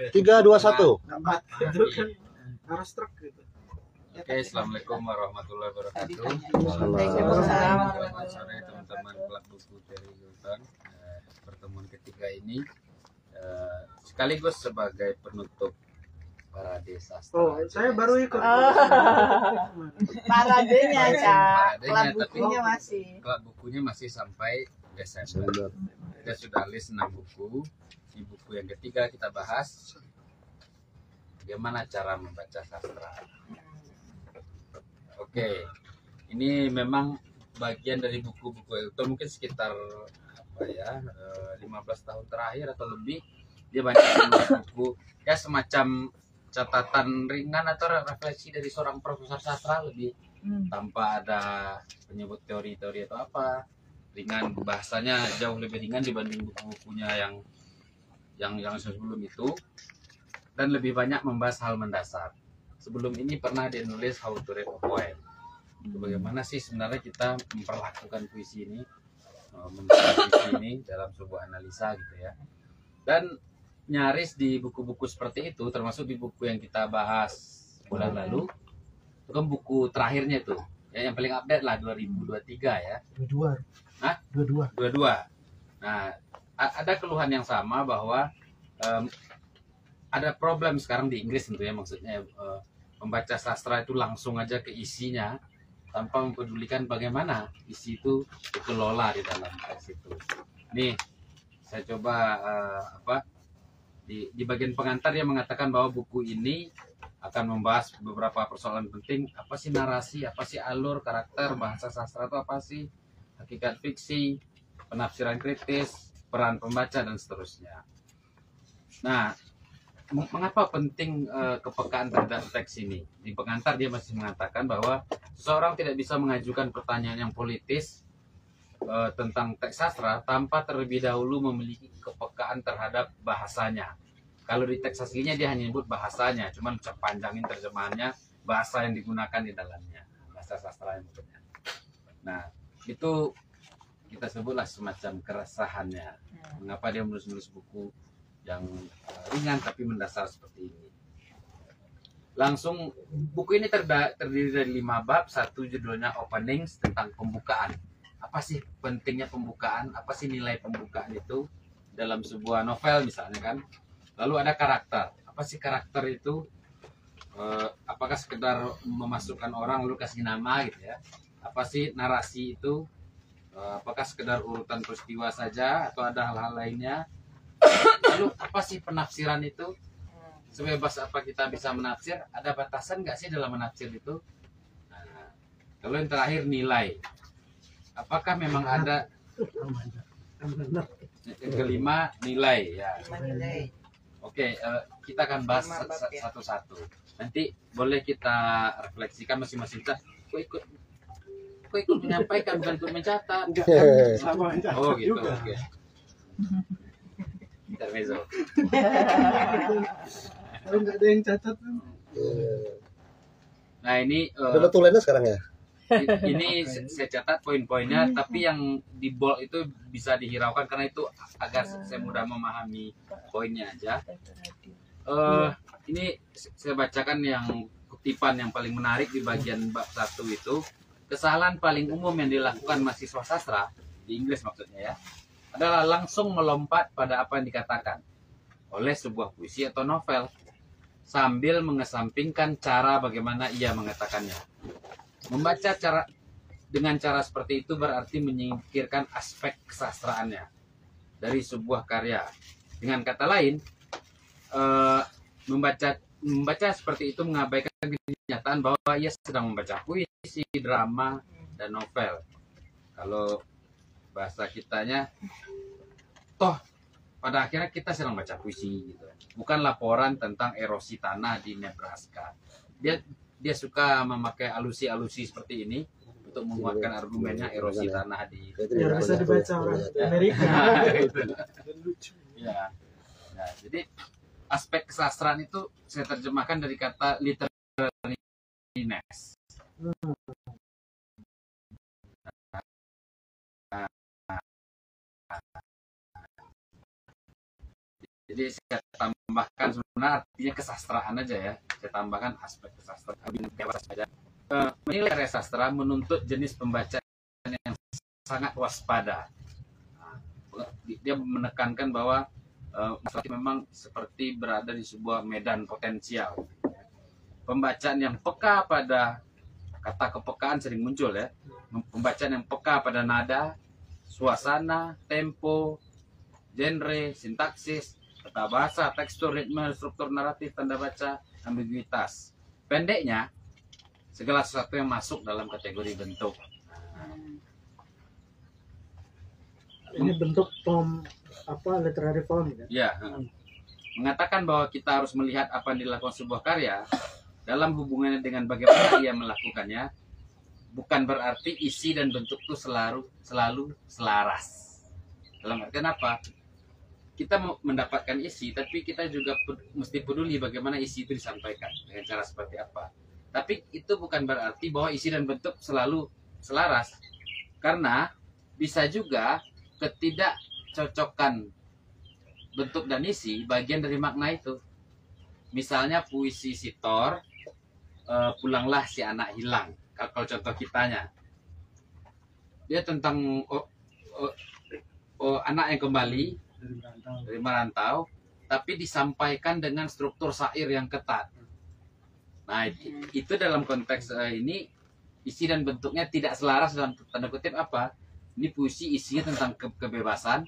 3, 2, 1. Itu kan arus truk gitu. Oke, assalamualaikum warahmatullahi wabarakatuh. Waalaikumsalam. Sore teman-teman klub buku dari Hilton. Pertemuan ketiga ini sekaligus sebagai penutup parade sastra. Oh, saya baru ikut. Paradenya, Cak. Klub Paradenya, tapi bukunya masih. klub bukunya masih sampai Desember. Kita sudah list 6 buku. Di buku yang ketiga kita bahas bagaimana cara membaca sastra. Oke, ini memang bagian dari buku-buku itu mungkin sekitar 15 tahun terakhir atau lebih dia banyak menulis buku ya semacam catatan ringan atau refleksi dari seorang profesor sastra lebih tanpa ada penyebut teori-teori atau apa, ringan, bahasanya jauh lebih ringan dibanding buku-bukunya yang sebelum itu, dan lebih banyak membahas hal mendasar. Sebelum ini pernah dia nulis How to Read a Poem. Bagaimana sih sebenarnya kita memperlakukan puisi ini, membaca puisi ini dalam sebuah analisa gitu ya. Dan nyaris di buku-buku seperti itu, termasuk di buku yang kita bahas bulan lalu, itu kan buku terakhirnya itu, ya, yang paling update lah 2023 ya. 22. Hah? 22. Nah, ada keluhan yang sama bahwa ada problem sekarang di Inggris tentunya, maksudnya membaca sastra itu langsung aja ke isinya tanpa mempedulikan bagaimana isi itu dikelola di dalam teks itu. Nih, saya coba di bagian pengantar dia mengatakan bahwa buku ini akan membahas beberapa persoalan penting. Apa sih narasi, apa sih alur, karakter, bahasa sastra itu apa sih, hakikat fiksi, penafsiran kritis, peran pembaca, dan seterusnya. Nah, mengapa penting kepekaan terhadap teks ini? Di pengantar dia masih mengatakan bahwa seseorang tidak bisa mengajukan pertanyaan yang politis tentang teks sastra tanpa terlebih dahulu memiliki kepekaan terhadap bahasanya. Kalau di teks aslinya dia hanya menyebut bahasanya, cuman panjangin terjemahannya, bahasa yang digunakan di dalamnya, bahasa sastra yang maksudnya. Nah, itu kita sebutlah semacam keresahannya. Mengapa dia menulis buku yang ringan tapi mendasar seperti ini. Langsung buku ini terdiri dari 5 bab. Satu judulnya Openings, tentang pembukaan. Apa sih pentingnya pembukaan? Apa sih nilai pembukaan itu dalam sebuah novel misalnya kan? Lalu ada karakter. Apa sih karakter itu? Apakah sekedar memasukkan orang lalu kasih nama gitu ya? Apa sih narasi itu? Apakah sekedar urutan peristiwa saja atau ada hal-hal lainnya? Lalu apa sih penafsiran itu? Sebebas apa kita bisa menafsir? Ada batasan nggak sih dalam menafsir itu? Nah, lalu yang terakhir nilai. Apakah memang ada? Yang kelima nilai ya. Oke, kita akan bahas satu-satu. Nanti boleh kita refleksikan masing-masing kita. Kok ikut menyampaikan bukan ikut mencatat? Oh gitu. Oke. Intermezzo. Kalau nggak ada yang catat tuh. Nah ini Udah tulennya sekarang ya? ini saya catat poin-poinnya, tapi yang di bold itu bisa dihiraukan karena itu agar saya mudah memahami poinnya aja. Ini saya bacakan yang kutipan yang paling menarik di bagian bab 1 itu. Kesalahan paling umum yang dilakukan mahasiswa sastra di Inggris maksudnya ya, adalah langsung melompat pada apa yang dikatakan oleh sebuah puisi atau novel sambil mengesampingkan cara bagaimana ia mengatakannya. Membaca dengan cara seperti itu berarti menyingkirkan aspek kesastraannya dari sebuah karya. Dengan kata lain, membaca seperti itu mengabaikan kenyataan bahwa ia sedang membaca puisi, drama, dan novel. Kalau bahasa kitanya, toh pada akhirnya kita sedang baca puisi gitu. Bukan laporan tentang erosi tanah di Nebraska. Dia suka memakai alusi-alusi seperti ini untuk menguatkan argumennya erosi tanah di. Ya bisa dibaca orang Amerika. Ya. Nah, jadi aspek kesastraan itu saya terjemahkan dari kata literariness. Jadi saya tambahkan sebenarnya artinya kesastraan aja ya. Saya tambahkan aspek kesastraan saja. Menilai karya sastra menuntut jenis pembacaan yang sangat waspada. Dia menekankan bahwa memang seperti berada di sebuah medan potensial. Pembacaan yang peka pada kata kepekaan sering muncul ya. Pembacaan yang peka pada nada, suasana, tempo, genre, sintaksis, tata bahasa, tekstur, ritme, struktur naratif, tanda baca, ambiguitas. Pendeknya, segala sesuatu yang masuk dalam kategori bentuk. Ini bentuk form apa literary form ya? Ya, mengatakan bahwa kita harus melihat apa yang dilakukan sebuah karya dalam hubungannya dengan bagaimana ia melakukannya, bukan berarti isi dan bentuk itu selalu selaras. Dalam artian apa? Kita mau mendapatkan isi, tapi kita juga mesti peduli bagaimana isi itu disampaikan dengan cara seperti apa. Tapi itu bukan berarti bahwa isi dan bentuk selalu selaras, karena bisa juga ketidakcocokan bentuk dan isi bagian dari makna itu. Misalnya puisi Sitor, Pulanglah si anak hilang. Kalau contoh kitanya, dia tentang anak yang kembali dari merantau, tapi disampaikan dengan struktur syair yang ketat. Nah, itu dalam konteks ini isi dan bentuknya tidak selaras dalam tanda kutip apa? Ini puisi isinya tentang kebebasan,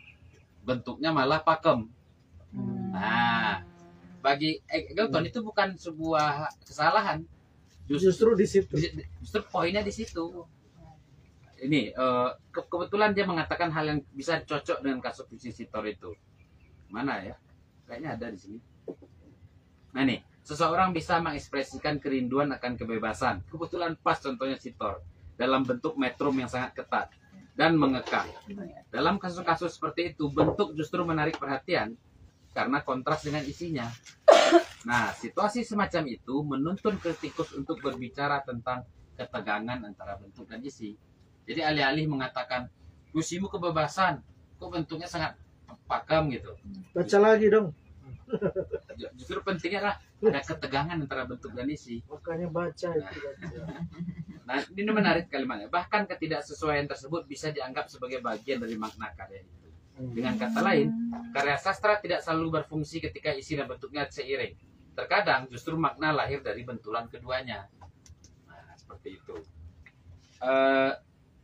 bentuknya malah pakem. Nah, bagi Eggleton itu bukan sebuah kesalahan. Justru di situ. Justru poinnya di situ. Ini kebetulan dia mengatakan hal yang bisa cocok dengan kasus puisi Sitor itu. Mana ya? Kayaknya ada di sini. Nah nih, seseorang bisa mengekspresikan kerinduan akan kebebasan. Kebetulan pas contohnya Sitor dalam bentuk metrum yang sangat ketat dan mengekang. Dalam kasus-kasus seperti itu, bentuk justru menarik perhatian karena kontras dengan isinya. Nah, situasi semacam itu menuntun kritikus untuk berbicara tentang ketegangan antara bentuk dan isi. Jadi alih-alih mengatakan, puisimu kebebasan, kok bentuknya sangat pakem gitu. Baca lagi dong. Justru pentingnya adalah ada ketegangan antara bentuk dan isi. Makanya baca itu. Nah, ini menarik kalimatnya. Bahkan ketidaksesuaian tersebut bisa dianggap sebagai bagian dari makna karya itu. Dengan kata lain, karya sastra tidak selalu berfungsi ketika isi dan bentuknya seiring. Terkadang justru makna lahir dari benturan keduanya. Nah, seperti itu.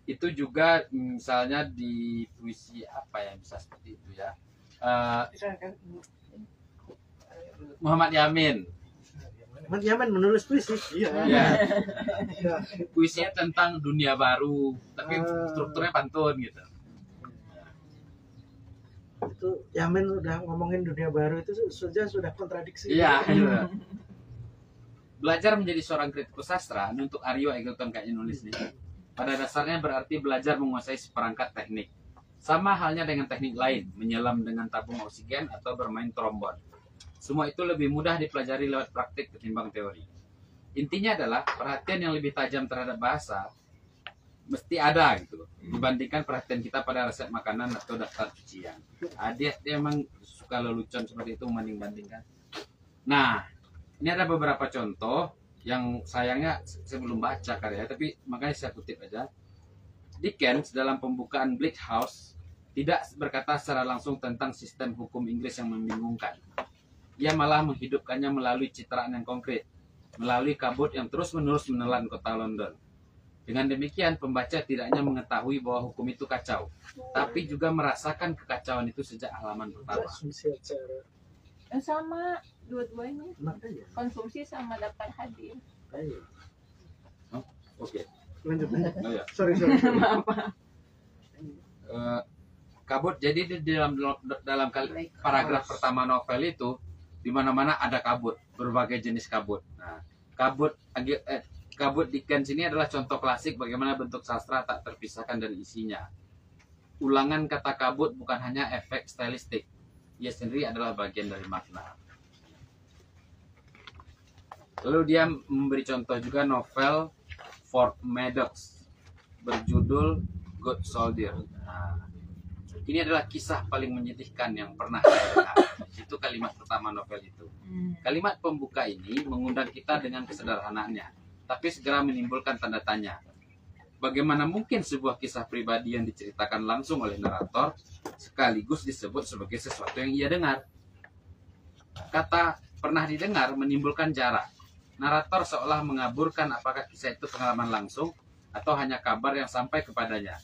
Itu juga misalnya di puisi apa ya, bisa seperti itu ya. Muhammad Yamin. Mas Yaman menulis puisi. Iya. Ya. Puisinya tentang dunia baru, tapi strukturnya pantun gitu. Itu Yamin udah ngomongin dunia baru itu sudah kontradiksi. Iya. Gitu. Belajar menjadi seorang kritikus sastra untuk Aryo Eggleton kayaknya nulis nih. Pada dasarnya berarti belajar menguasai seperangkat teknik. Sama halnya dengan teknik lain, menyelam dengan tabung oksigen atau bermain trombon. Semua itu lebih mudah dipelajari lewat praktik ketimbang teori. Intinya adalah perhatian yang lebih tajam terhadap bahasa mesti ada gitu dibandingkan perhatian kita pada resep makanan atau daftar cucian. Dia emang suka lelucon seperti itu membanding-bandingkan. Nah, ini ada beberapa contoh yang sayangnya saya belum baca karya, tapi makanya saya kutip aja. Dickens dalam pembukaan Bleak House tidak berkata secara langsung tentang sistem hukum Inggris yang membingungkan. Ia malah menghidupkannya melalui citraan yang konkret, melalui kabut yang terus-menerus menelan kota London. Dengan demikian, pembaca tidak hanya mengetahui bahwa hukum itu kacau, tapi juga merasakan kekacauan itu sejak halaman pertama. Sama dua-duanya, Makanya. konsumsi sama dapat hadir. Oke. Lanjut. Oh, ya. Sorry. Kabut, jadi di dalam paragraf pertama novel itu di mana-mana ada kabut, berbagai jenis kabut. Nah, kabut Dickens ini adalah contoh klasik bagaimana bentuk sastra tak terpisahkan dari isinya. Ulangan kata kabut bukan hanya efek stylistik, ia sendiri adalah bagian dari makna. Lalu dia memberi contoh juga novel Fort Maddox berjudul Good Soldier. Nah, Ini adalah kisah paling menyedihkan yang pernah saya lihat. Itu kalimat pertama novel itu. Kalimat pembuka ini mengundang kita dengan kesederhanaannya, tapi segera menimbulkan tanda tanya. Bagaimana mungkin sebuah kisah pribadi yang diceritakan langsung oleh narator sekaligus disebut sebagai sesuatu yang ia dengar? Kata pernah didengar menimbulkan jarak. Narator seolah mengaburkan apakah kisah itu pengalaman langsung atau hanya kabar yang sampai kepadanya.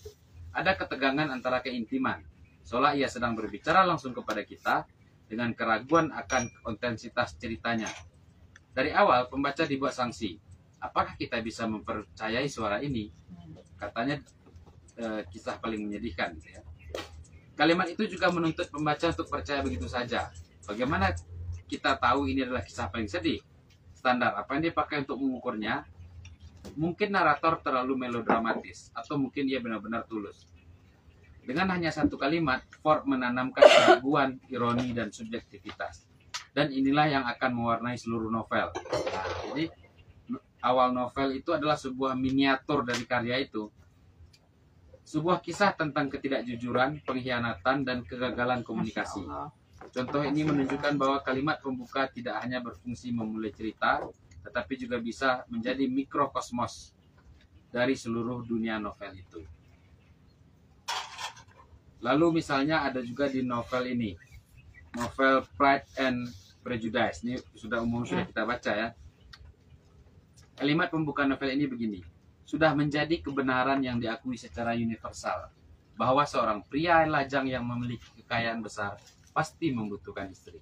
Ada ketegangan antara keintiman, seolah ia sedang berbicara langsung kepada kita dengan keraguan akan autentisitas ceritanya. Dari awal pembaca dibuat sanksi. Apakah kita bisa mempercayai suara ini? Katanya kisah paling menyedihkan. Gitu ya. Kalimat itu juga menuntut pembaca untuk percaya begitu saja. Bagaimana kita tahu ini adalah kisah paling sedih? Standar apa yang dipakai untuk mengukurnya? Mungkin narator terlalu melodramatis, atau mungkin ia benar-benar tulus. Dengan hanya satu kalimat, Ford menanamkan keraguan, ironi, dan subjektivitas. Dan inilah yang akan mewarnai seluruh novel. Nah, jadi awal novel itu adalah sebuah miniatur dari karya itu. Sebuah kisah tentang ketidakjujuran, pengkhianatan, dan kegagalan komunikasi. Contoh ini menunjukkan bahwa kalimat pembuka tidak hanya berfungsi memulai cerita, tetapi juga bisa menjadi mikrokosmos dari seluruh dunia novel itu. Lalu misalnya ada juga di novel ini, novel Pride and Prejudice. Ini sudah umum, sudah kita baca ya. Kalimat pembuka novel ini begini. Sudah menjadi kebenaran yang diakui secara universal bahwa seorang pria lajang yang memiliki kekayaan besar pasti membutuhkan istri.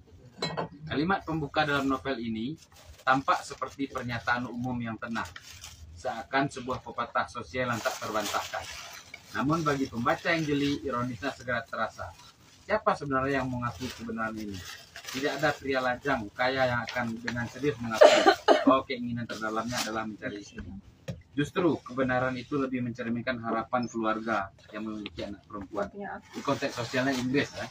Kalimat pembuka dalam novel ini tampak seperti pernyataan umum yang tenang, seakan sebuah pepatah sosial yang tak terbantahkan. Namun bagi pembaca yang jeli, ironisnya segera terasa. Siapa sebenarnya yang mengakui kebenaran ini? Tidak ada pria lajang kaya yang akan dengan sedih mengakui bahwa keinginan terdalamnya adalah mencari istri. Justru kebenaran itu lebih mencerminkan harapan keluarga yang memiliki anak perempuan. Di konteks sosialnya Inggris ya.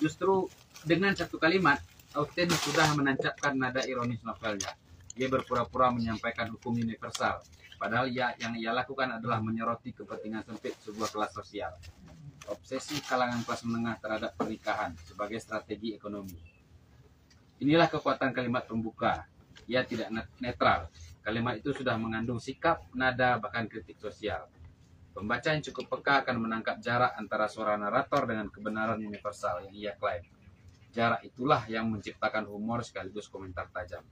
Justru dengan satu kalimat, Austen sudah menancapkan nada ironis novelnya. Ia berpura-pura menyampaikan hukum universal, padahal yang ia lakukan adalah menyoroti kepentingan sempit sebuah kelas sosial. Obsesi kalangan kelas menengah terhadap pernikahan sebagai strategi ekonomi. Inilah kekuatan kalimat pembuka. Ia tidak netral. Kalimat itu sudah mengandung sikap, nada, bahkan kritik sosial. Pembaca yang cukup peka akan menangkap jarak antara suara narator dengan kebenaran universal yang ia klaim. Jarak itulah yang menciptakan humor sekaligus komentar tajam.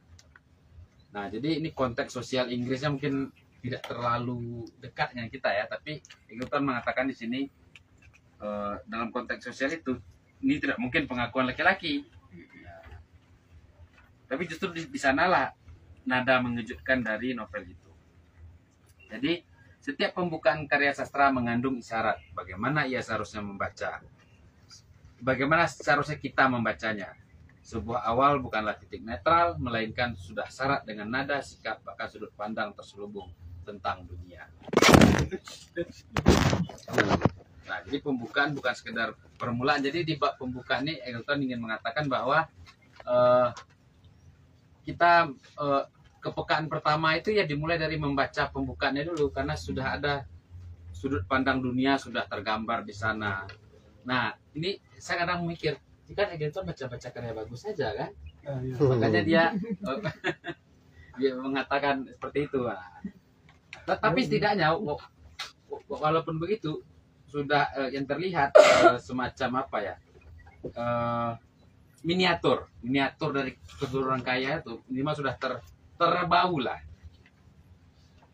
Nah, jadi ini konteks sosial Inggrisnya mungkin tidak terlalu dekat dengan kita ya, tapi Egerton mengatakan di sini dalam konteks sosial itu ini tidak mungkin pengakuan laki-laki. Ya. Tapi justru di sanalah nada mengejutkan dari novel itu. Jadi setiap pembukaan karya sastra mengandung isyarat bagaimana ia seharusnya membaca. Bagaimana seharusnya kita membacanya. Sebuah awal bukanlah titik netral, melainkan sudah syarat dengan nada, sikap, bahkan sudut pandang terselubung tentang dunia. Nah, jadi pembukaan bukan sekedar permulaan. Jadi di bab pembukaan ini Egerton ingin mengatakan bahwa kita kepekaan pertama itu ya dimulai dari membaca pembukaannya dulu, karena sudah ada sudut pandang dunia sudah tergambar di sana. Nah, ini saya kadang mikir, jika Egerton baca-baca karya bagus saja kan, makanya dia mengatakan seperti itu. Tetapi setidaknya walaupun begitu sudah yang terlihat semacam apa ya, miniatur dari keseluruhan karya itu minimal sudah terbau lah.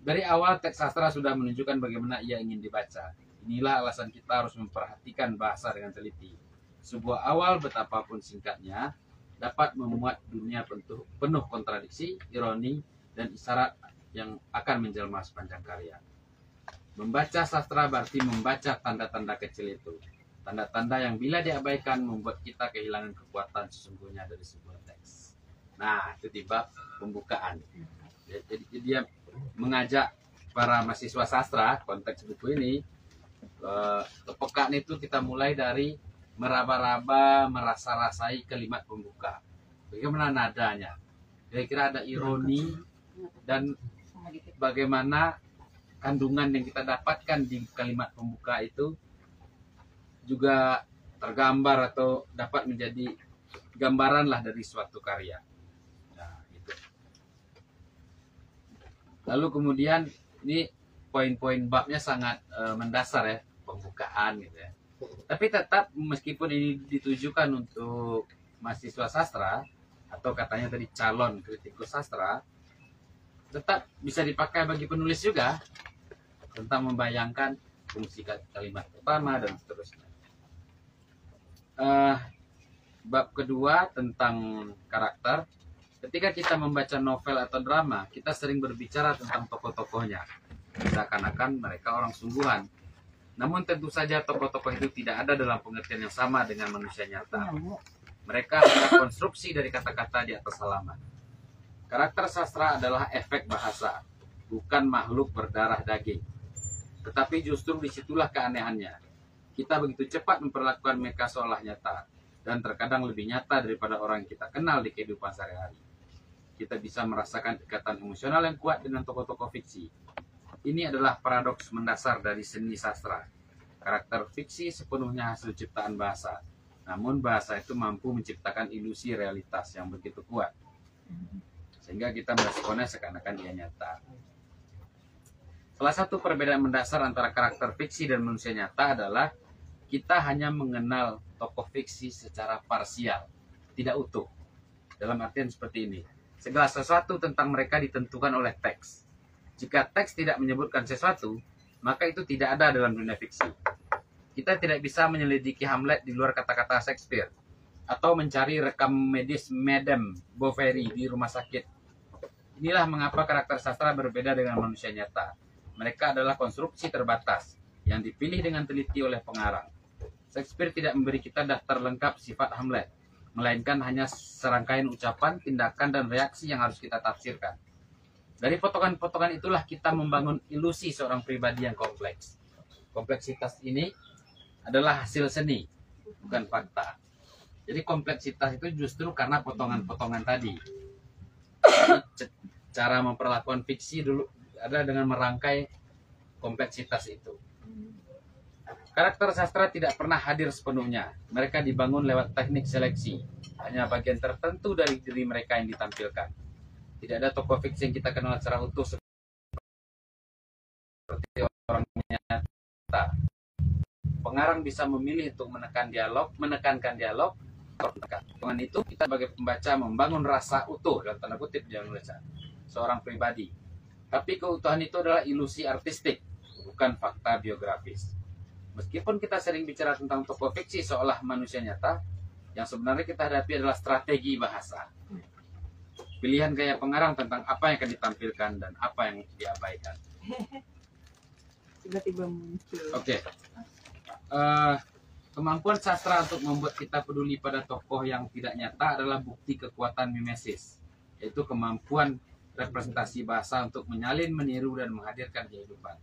Dari awal teks sastra sudah menunjukkan bagaimana ia ingin dibaca. Inilah alasan kita harus memperhatikan bahasa dengan teliti. Sebuah awal betapapun singkatnya dapat memuat dunia penuh kontradiksi, ironi, dan isyarat yang akan menjelma sepanjang karya. Membaca sastra berarti membaca tanda-tanda kecil itu. Tanda-tanda yang bila diabaikan membuat kita kehilangan kekuatan sesungguhnya dari sebuah teks. Nah, itu di bab pembukaan. Jadi dia mengajak para mahasiswa sastra, konteks buku ini, kepekaan itu kita mulai dari meraba-raba, merasa-rasai kalimat pembuka. Bagaimana nadanya? Kira-kira ada ironi dan bagaimana kandungan yang kita dapatkan di kalimat pembuka itu juga tergambar atau dapat menjadi gambaran lah dari suatu karya. Nah, itu. Lalu kemudian ini poin-poin babnya sangat mendasar ya, pembukaan gitu ya. Tapi tetap meskipun ini ditujukan untuk mahasiswa sastra atau katanya tadi calon kritikus sastra, tetap bisa dipakai bagi penulis juga tentang membayangkan fungsi kalimat pertama dan seterusnya. Bab kedua tentang karakter. Ketika kita membaca novel atau drama, kita sering berbicara tentang tokoh-tokohnya, seakan-akan mereka orang sungguhan. Namun tentu saja tokoh-tokoh itu tidak ada dalam pengertian yang sama dengan manusia nyata. Mereka adalah konstruksi dari kata-kata di atas halaman. Karakter sastra adalah efek bahasa, bukan makhluk berdarah daging. Tetapi justru disitulah keanehannya. Kita begitu cepat memperlakukan mereka seolah nyata, dan terkadang lebih nyata daripada orang yang kita kenal di kehidupan sehari-hari. Kita bisa merasakan ikatan emosional yang kuat dengan tokoh-tokoh fiksi. Ini adalah paradoks mendasar dari seni sastra. Karakter fiksi sepenuhnya hasil ciptaan bahasa, namun bahasa itu mampu menciptakan ilusi realitas yang begitu kuat, sehingga kita meresponnya seakan-akan dia nyata. Salah satu perbedaan mendasar antara karakter fiksi dan manusia nyata adalah kita hanya mengenal tokoh fiksi secara parsial, tidak utuh. Dalam artian seperti ini, segala sesuatu tentang mereka ditentukan oleh teks. Jika teks tidak menyebutkan sesuatu, maka itu tidak ada dalam dunia fiksi. Kita tidak bisa menyelidiki Hamlet di luar kata-kata Shakespeare, atau mencari rekam medis Madame Bovary di rumah sakit. Inilah mengapa karakter sastra berbeda dengan manusia nyata. Mereka adalah konstruksi terbatas yang dipilih dengan teliti oleh pengarang. Shakespeare tidak memberi kita daftar lengkap sifat Hamlet, melainkan hanya serangkaian ucapan, tindakan, dan reaksi yang harus kita tafsirkan. Dari potongan-potongan itulah kita membangun ilusi seorang pribadi yang kompleks. Kompleksitas ini adalah hasil seni, bukan fakta. Jadi kompleksitas itu justru karena potongan-potongan tadi. Cara memperlakukan fiksi dulu ada dengan merangkai kompleksitas itu. Karakter sastra tidak pernah hadir sepenuhnya. Mereka dibangun lewat teknik seleksi. Hanya bagian tertentu dari diri mereka yang ditampilkan. Tidak ada tokoh fiksi yang kita kenal secara utuh seperti orang nyata. Pengarang bisa memilih untuk menekankan dialog. Dengan itu kita sebagai pembaca membangun rasa utuh dalam tanda kutip yang menulisnya seorang pribadi. Tapi keutuhan itu adalah ilusi artistik, bukan fakta biografis. Meskipun kita sering bicara tentang tokoh fiksi seolah manusia nyata, yang sebenarnya kita hadapi adalah strategi bahasa. Pilihan gaya pengarang tentang apa yang akan ditampilkan dan apa yang diabaikan. Tiba-tiba muncul. Oke. Kemampuan sastra untuk membuat kita peduli pada tokoh yang tidak nyata adalah bukti kekuatan mimesis, yaitu kemampuan representasi bahasa untuk menyalin, meniru, dan menghadirkan kehidupan.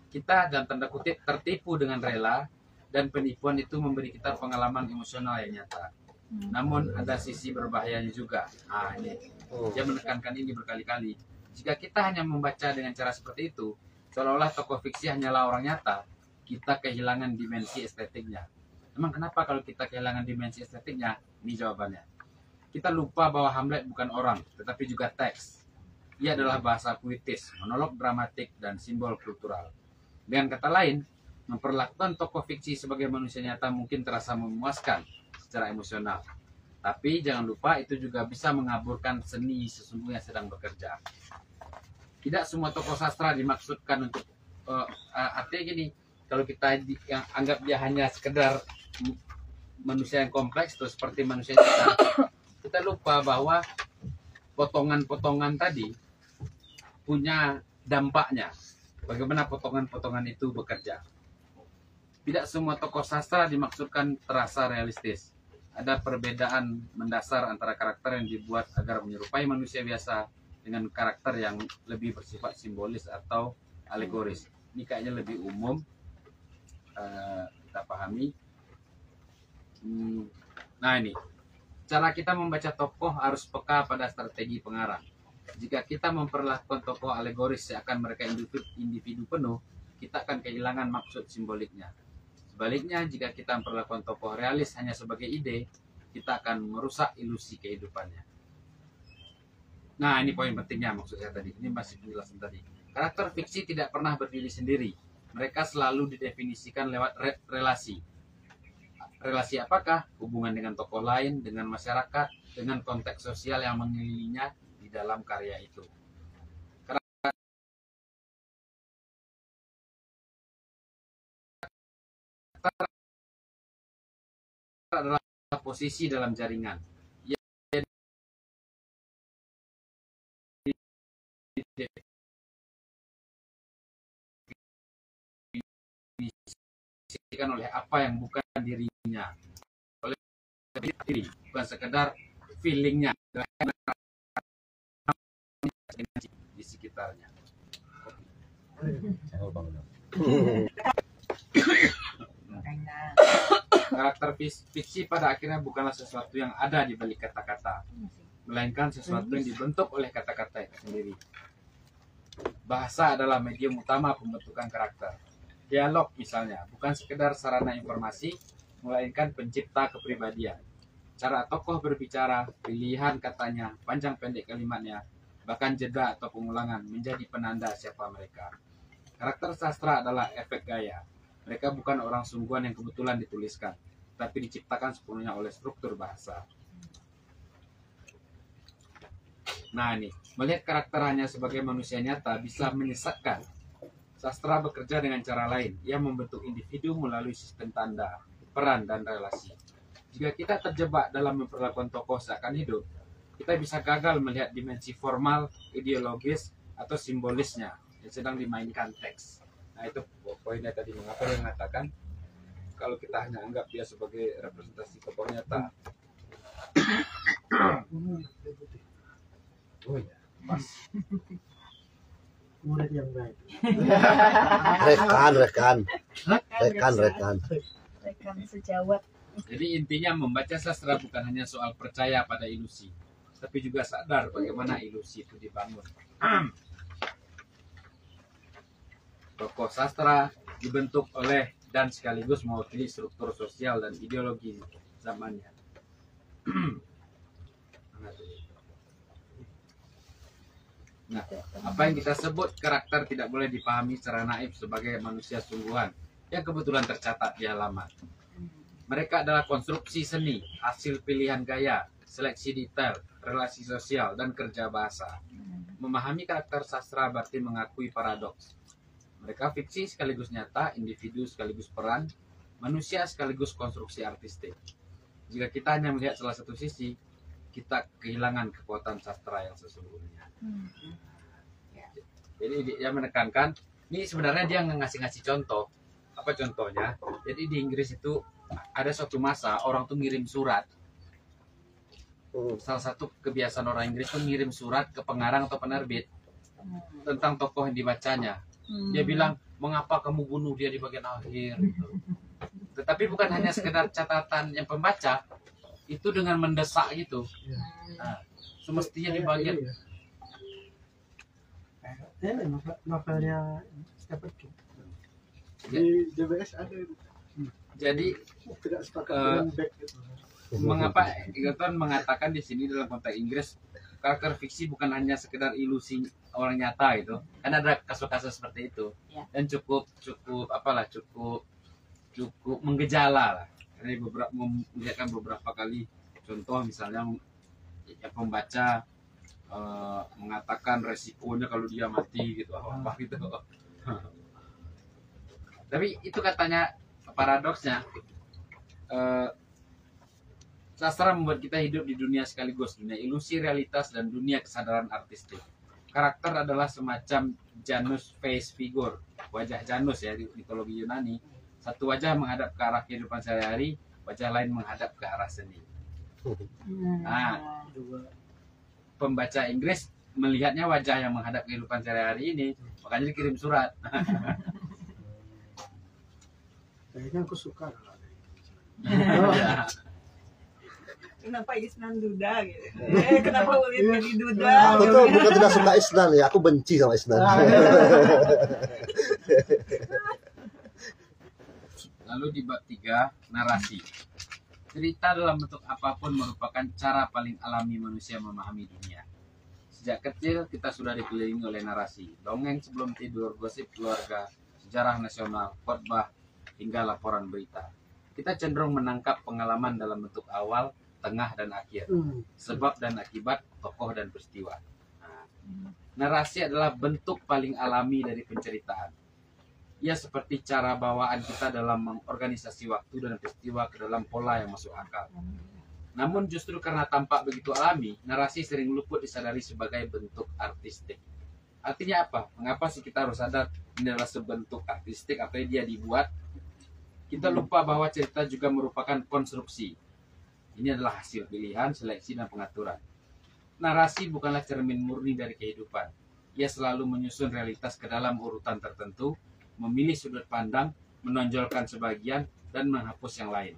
Kita dalam tanda kutip tertipu dengan rela, dan penipuan itu memberi kita pengalaman emosional yang nyata. Namun ada sisi berbahayanya juga. Ini dia menekankan ini berkali-kali. Jika kita hanya membaca dengan cara seperti itu, seolah-olah tokoh fiksi hanyalah orang nyata, kita kehilangan dimensi estetiknya. Emang kenapa kalau kita kehilangan dimensi estetiknya? Ini jawabannya. Kita lupa bahwa Hamlet bukan orang, tetapi juga teks. Ia adalah bahasa puitis, monolog dramatik, dan simbol kultural. Dengan kata lain, memperlakukan tokoh fiksi sebagai manusia nyata mungkin terasa memuaskan secara emosional. Tapi jangan lupa itu juga bisa mengaburkan seni sesungguhnya sedang bekerja. Tidak semua tokoh sastra dimaksudkan untuk artinya gini, kalau kita yang anggap dia hanya sekedar manusia yang kompleks tuh seperti manusia kita lupa bahwa potongan-potongan tadi punya dampaknya. Bagaimana potongan-potongan itu bekerja. Tidak semua tokoh sastra dimaksudkan terasa realistis. Ada perbedaan mendasar antara karakter yang dibuat agar menyerupai manusia biasa dengan karakter yang lebih bersifat simbolis atau alegoris. Ini kayaknya lebih umum kita pahami. Nah ini, cara kita membaca tokoh harus peka pada strategi pengarang. Jika kita memperlakukan tokoh alegoris seakan mereka individu penuh, kita akan kehilangan maksud simboliknya. Sebaliknya, jika kita memperlakukan tokoh realis hanya sebagai ide, kita akan merusak ilusi kehidupannya. Nah, ini poin pentingnya maksud saya tadi. Ini masih penjelasan tadi. Karakter fiksi tidak pernah berdiri sendiri. Mereka selalu didefinisikan lewat relasi. Relasi apakah? Hubungan dengan tokoh lain, dengan masyarakat, dengan konteks sosial yang mengelilinginya di dalam karya itu. Karakter adalah posisi dalam jaringan. Ia didefinisikan oleh apa yang bukan dirinya, oleh diri, bukan sekedar feelingnya di sekitarnya. Karakter fiksi pada akhirnya bukanlah sesuatu yang ada di balik kata-kata, melainkan sesuatu yang dibentuk oleh kata-kata itu sendiri. Bahasa adalah medium utama pembentukan karakter. Dialog misalnya bukan sekedar sarana informasi, melainkan pencipta kepribadian. Cara tokoh berbicara, pilihan katanya, panjang pendek kalimatnya, bahkan jeda atau pengulangan menjadi penanda siapa mereka. Karakter sastra adalah efek gaya. Mereka bukan orang sungguhan yang kebetulan dituliskan, tapi diciptakan sepenuhnya oleh struktur bahasa. Nah ini, melihat karakter hanya sebagai manusia nyata bisa menyesatkan. Sastra bekerja dengan cara lain. Ia membentuk individu melalui sistem tanda, peran, dan relasi. Jika kita terjebak dalam memperlakukan tokoh seakan hidup, kita bisa gagal melihat dimensi formal, ideologis, atau simbolisnya yang sedang dimainkan teks. Nah itu poinnya tadi, mengapa dia mengatakan kalau kita hanya anggap dia sebagai representasi tokoh nyata. Oh ya, pas. Murid yang baik. Rekan. Rekan sejawat. Jadi intinya membaca sastra bukan hanya soal percaya pada ilusi, tapi juga sadar bagaimana ilusi itu dibangun. Tokoh sastra dibentuk oleh dan sekaligus mewakili struktur sosial dan ideologi zamannya. Nah, apa yang kita sebut karakter tidak boleh dipahami secara naif sebagai manusia sungguhan yang kebetulan tercatat di halaman. Mereka adalah konstruksi seni, hasil pilihan gaya, seleksi detail, relasi sosial, dan kerja bahasa. Memahami karakter sastra berarti mengakui paradoks. Mereka fiksi sekaligus nyata, individu sekaligus peran, manusia sekaligus konstruksi artistik. Jika kita hanya melihat salah satu sisi, kita kehilangan kekuatan sastra yang sesungguhnya. Jadi dia menekankan, ini sebenarnya dia ngasih contoh. Apa contohnya? Jadi di Inggris itu ada suatu masa orang tuh ngirim surat. Salah satu kebiasaan orang Inggris tuh ngirim surat ke pengarang atau penerbit tentang tokoh yang dibacanya. Dia bilang, mengapa kamu bunuh dia di bagian akhir? Gitu. Tetapi bukan hanya sekedar catatan yang pembaca, itu dengan mendesak gitu. Nah, semestinya di bagian novelnya siapa itu? Di JBS ada itu. Jadi Tidak sepakat dengan back itu. mengapa Egerton mengatakan di sini dalam konteks Inggris karakter fiksi bukan hanya sekedar ilusi orang nyata itu, kan ada kasus-kasus seperti itu dan cukup menggejala lah. Ini melihatkan beberapa kali contoh misalnya yang pembaca mengatakan resikonya kalau dia mati gitu apa gitu. Tapi itu katanya paradoksnya. Sastra membuat kita hidup di dunia sekaligus, dunia ilusi, realitas, dan dunia kesadaran artistik. Karakter adalah semacam Janus face figure, wajah Janus ya di mitologi Yunani. Satu wajah menghadap ke arah kehidupan sehari-hari, wajah lain menghadap ke arah seni. Nah, pembaca Inggris melihatnya wajah yang menghadap kehidupan sehari-hari ini, makanya dikirim surat. Kayaknya aku suka. Ya. Kenapa Isnan duda gitu? Kenapa Ulin jadi duda? Aku tuh bukan tidak suka Isnan ya, aku benci sama Isnan. Lalu di bab 3, narasi. Cerita dalam bentuk apapun merupakan cara paling alami manusia memahami dunia. Sejak kecil kita sudah dikelilingi oleh narasi, dongeng sebelum tidur, gosip keluarga, sejarah nasional, khotbah, hingga laporan berita. Kita cenderung menangkap pengalaman dalam bentuk awal, tengah, dan akhir, sebab dan akibat, tokoh dan peristiwa. Narasi adalah bentuk paling alami dari penceritaan. Ia seperti cara bawaan kita dalam mengorganisasi waktu dan peristiwa ke dalam pola yang masuk akal. Namun justru karena tampak begitu alami, narasi sering luput disadari sebagai bentuk artistik. Artinya apa? Mengapa sih kita harus sadar ini adalah sebentuk artistik atau dia dibuat? Kita lupa bahwa cerita juga merupakan konstruksi. Ini adalah hasil pilihan, seleksi, dan pengaturan. Narasi bukanlah cermin murni dari kehidupan. Ia selalu menyusun realitas ke dalam urutan tertentu, memilih sudut pandang, menonjolkan sebagian, dan menghapus yang lain.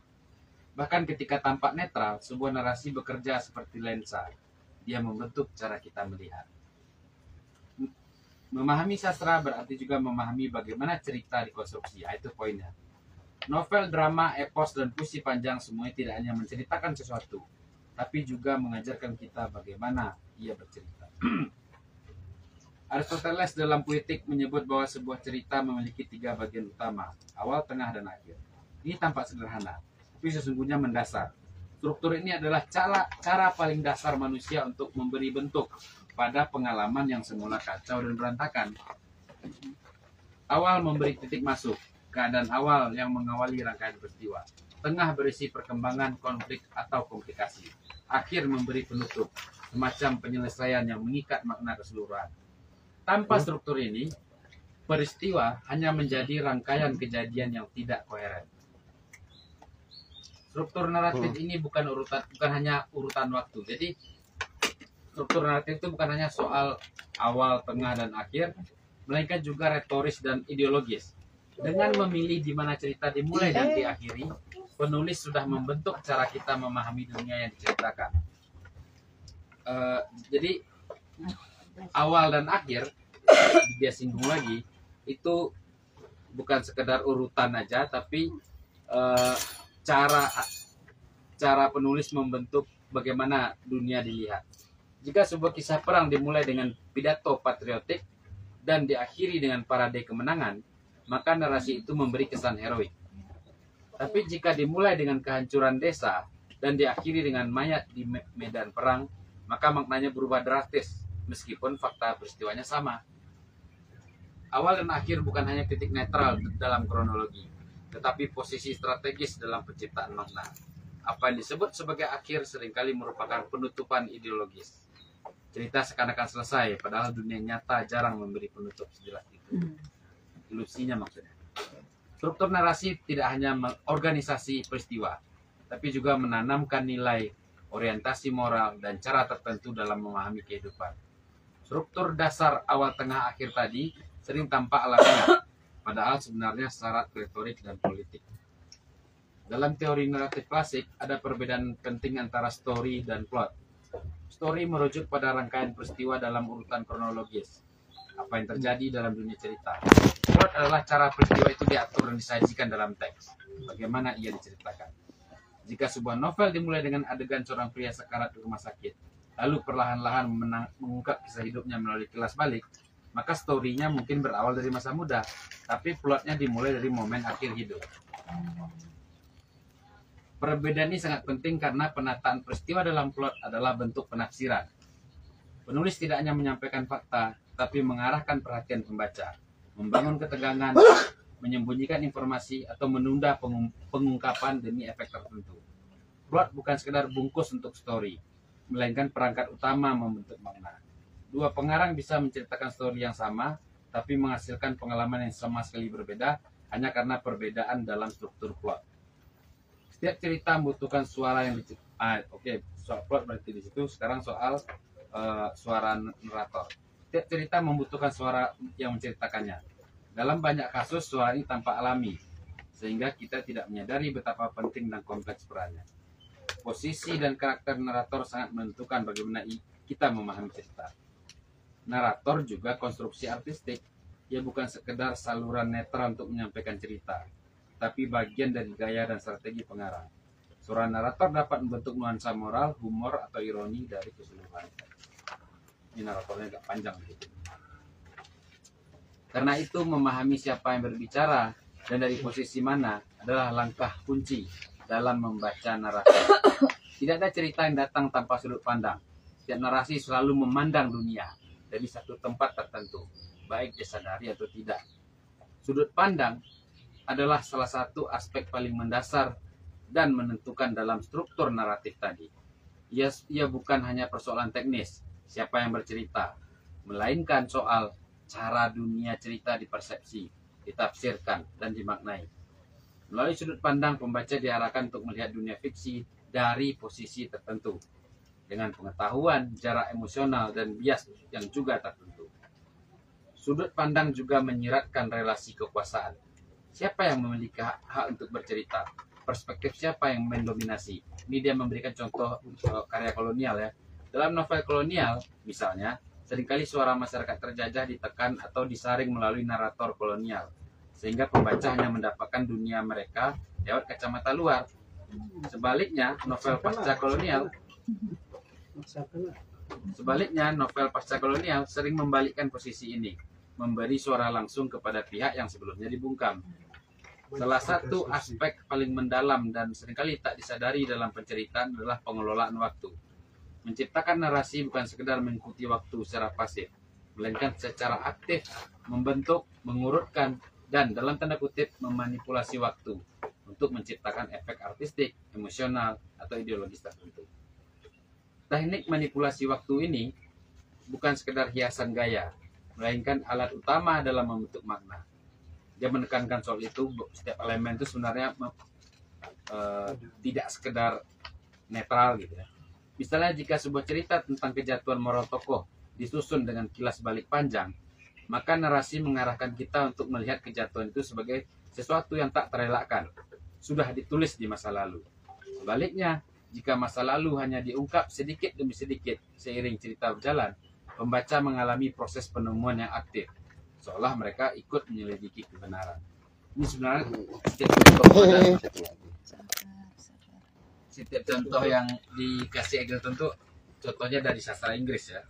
Bahkan ketika tampak netral, sebuah narasi bekerja seperti lensa. Dia membentuk cara kita melihat. Memahami sastra berarti juga memahami bagaimana cerita dikonstruksi. Itu poinnya. Novel, drama, epos, dan puisi panjang semuanya tidak hanya menceritakan sesuatu, tapi juga mengajarkan kita bagaimana ia bercerita. Aristoteles dalam Puitik menyebut bahwa sebuah cerita memiliki 3 bagian utama, awal, tengah, dan akhir. Ini tampak sederhana, tapi sesungguhnya mendasar. Struktur ini adalah cara paling dasar manusia untuk memberi bentuk pada pengalaman yang semula kacau dan berantakan. Awal memberi titik masuk, keadaan awal yang mengawali rangkaian peristiwa. Tengah berisi perkembangan, konflik, atau komplikasi. Akhir memberi penutup, semacam penyelesaian yang mengikat makna keseluruhan. Tanpa struktur ini, peristiwa hanya menjadi rangkaian kejadian yang tidak koheren. Struktur naratif ini bukan hanya urutan waktu. Jadi struktur naratif itu bukan hanya soal awal, tengah, dan akhir, melainkan juga retoris dan ideologis. Dengan memilih di mana cerita dimulai dan diakhiri, penulis sudah membentuk cara kita memahami dunia yang diceritakan. Jadi awal dan akhir, dia singgung lagi, itu bukan sekedar urutan aja, tapi cara penulis membentuk bagaimana dunia dilihat. Jika sebuah kisah perang dimulai dengan pidato patriotik dan diakhiri dengan parade kemenangan, maka narasi itu memberi kesan heroik. Tapi jika dimulai dengan kehancuran desa dan diakhiri dengan mayat di medan perang, maka maknanya berubah drastis, meskipun fakta peristiwanya sama. Awal dan akhir bukan hanya titik netral dalam kronologi, tetapi posisi strategis dalam penciptaan makna. Apa yang disebut sebagai akhir seringkali merupakan penutupan ideologis. Cerita seakan-akan selesai, padahal dunia nyata jarang memberi penutup sejelas itu. Ilusinya maksudnya. Struktur narasi tidak hanya mengorganisasi peristiwa, tapi juga menanamkan nilai, orientasi moral, dan cara tertentu dalam memahami kehidupan. Struktur dasar awal, tengah, akhir tadi sering tampak alamiah, padahal sebenarnya syarat retorik dan politik. Dalam teori naratif klasik, ada perbedaan penting antara story dan plot. Story merujuk pada rangkaian peristiwa dalam urutan kronologis, apa yang terjadi dalam dunia cerita. Plot adalah cara peristiwa itu diatur dan disajikan dalam teks, bagaimana ia diceritakan. Jika sebuah novel dimulai dengan adegan seorang pria sekarat di rumah sakit, lalu perlahan-lahan mengungkap kisah hidupnya melalui kilas balik, maka story-nya mungkin berawal dari masa muda, tapi plotnya dimulai dari momen akhir hidup. Perbedaan ini sangat penting karena penataan peristiwa dalam plot adalah bentuk penafsiran. Penulis tidak hanya menyampaikan fakta, tapi mengarahkan perhatian pembaca, membangun ketegangan, menyembunyikan informasi, atau menunda pengungkapan demi efek tertentu. Plot bukan sekedar bungkus untuk story, melainkan perangkat utama membentuk makna. Dua pengarang bisa menceritakan story yang sama, tapi menghasilkan pengalaman yang sama sekali berbeda hanya karena perbedaan dalam struktur plot. Setiap cerita membutuhkan suara yang soal plot berarti di situ. Sekarang soal suara narator. Setiap cerita membutuhkan suara yang menceritakannya. Dalam banyak kasus suara ini tampak alami, sehingga kita tidak menyadari betapa penting dan kompleks perannya. Posisi dan karakter narator sangat menentukan bagaimana kita memahami cerita. Narator juga konstruksi artistik. Ia bukan sekedar saluran netral untuk menyampaikan cerita, tapi bagian dari gaya dan strategi pengarang. Seorang narator dapat membentuk nuansa moral, humor, atau ironi dari keseluruhan. Ini naratornya agak panjang gitu. Karena itu memahami siapa yang berbicara dan dari posisi mana adalah langkah kunci dalam membaca narasi. Tidak ada cerita yang datang tanpa sudut pandang. Setiap narasi selalu memandang dunia dari satu tempat tertentu, baik disadari atau tidak. Sudut pandang adalah salah satu aspek paling mendasar dan menentukan dalam struktur naratif tadi. Ia bukan hanya persoalan teknis, siapa yang bercerita, melainkan soal cara dunia cerita dipersepsi, ditafsirkan, dan dimaknai. Melalui sudut pandang, pembaca diarahkan untuk melihat dunia fiksi dari posisi tertentu, dengan pengetahuan, jarak emosional, dan bias yang juga tertentu. Sudut pandang juga menyiratkan relasi kekuasaan. Siapa yang memiliki hak untuk bercerita? Perspektif siapa yang mendominasi? Ini dia memberikan contoh karya kolonial ya. Dalam novel kolonial, misalnya, seringkali suara masyarakat terjajah ditekan atau disaring melalui narator kolonial, sehingga pembaca hanya mendapatkan dunia mereka lewat kacamata luar. Sebaliknya, novel pasca kolonial sering membalikkan posisi ini, memberi suara langsung kepada pihak yang sebelumnya dibungkam. Salah satu aspek paling mendalam dan seringkali tak disadari dalam penceritaan adalah pengelolaan waktu. Menciptakan narasi bukan sekedar mengikuti waktu secara pasif, melainkan secara aktif, membentuk, mengurutkan, dan dalam tanda kutip memanipulasi waktu untuk menciptakan efek artistik, emosional, atau ideologis tertentu. Teknik manipulasi waktu ini bukan sekedar hiasan gaya, melainkan alat utama dalam membentuk makna. Dia menekankan soal itu, setiap elemen itu sebenarnya tidak sekedar netral gitu ya. Misalnya jika sebuah cerita tentang kejatuhan moral tokoh disusun dengan kilas balik panjang, maka narasi mengarahkan kita untuk melihat kejatuhan itu sebagai sesuatu yang tak terelakkan, sudah ditulis di masa lalu. Sebaliknya, jika masa lalu hanya diungkap sedikit demi sedikit seiring cerita berjalan, pembaca mengalami proses penemuan yang aktif, seolah mereka ikut menyelidiki kebenaran. Ini sebenarnya setiap contoh yang dikasih Eggleton itu contohnya dari sastra Inggris ya.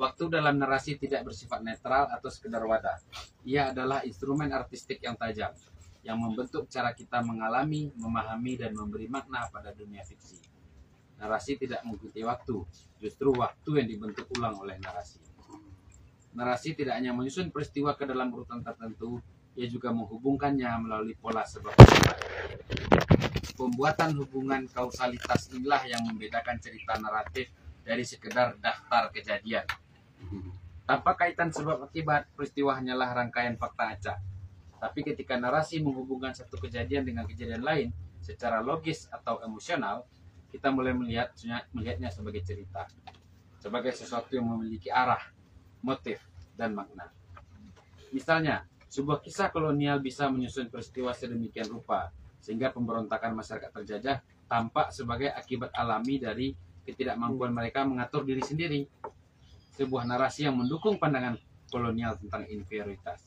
Waktu dalam narasi tidak bersifat netral atau sekedar wadah. Ia adalah instrumen artistik yang tajam, yang membentuk cara kita mengalami, memahami, dan memberi makna pada dunia fiksi. Narasi tidak mengikuti waktu, justru waktu yang dibentuk ulang oleh narasi. Narasi tidak hanya menyusun peristiwa ke dalam urutan tertentu, ia juga menghubungkannya melalui pola sebab akibat. Pembuatan hubungan kausalitas inilah yang membedakan cerita naratif dari sekedar daftar kejadian. Tanpa kaitan sebab akibat, peristiwa hanyalah rangkaian fakta acak. Tapi ketika narasi menghubungkan satu kejadian dengan kejadian lain secara logis atau emosional, kita mulai melihatnya sebagai cerita, sebagai sesuatu yang memiliki arah, motif, dan makna. Misalnya, sebuah kisah kolonial bisa menyusun peristiwa sedemikian rupa sehingga pemberontakan masyarakat terjajah tampak sebagai akibat alami dari ketidakmampuan mereka mengatur diri sendiri. Sebuah narasi yang mendukung pandangan kolonial tentang inferioritas.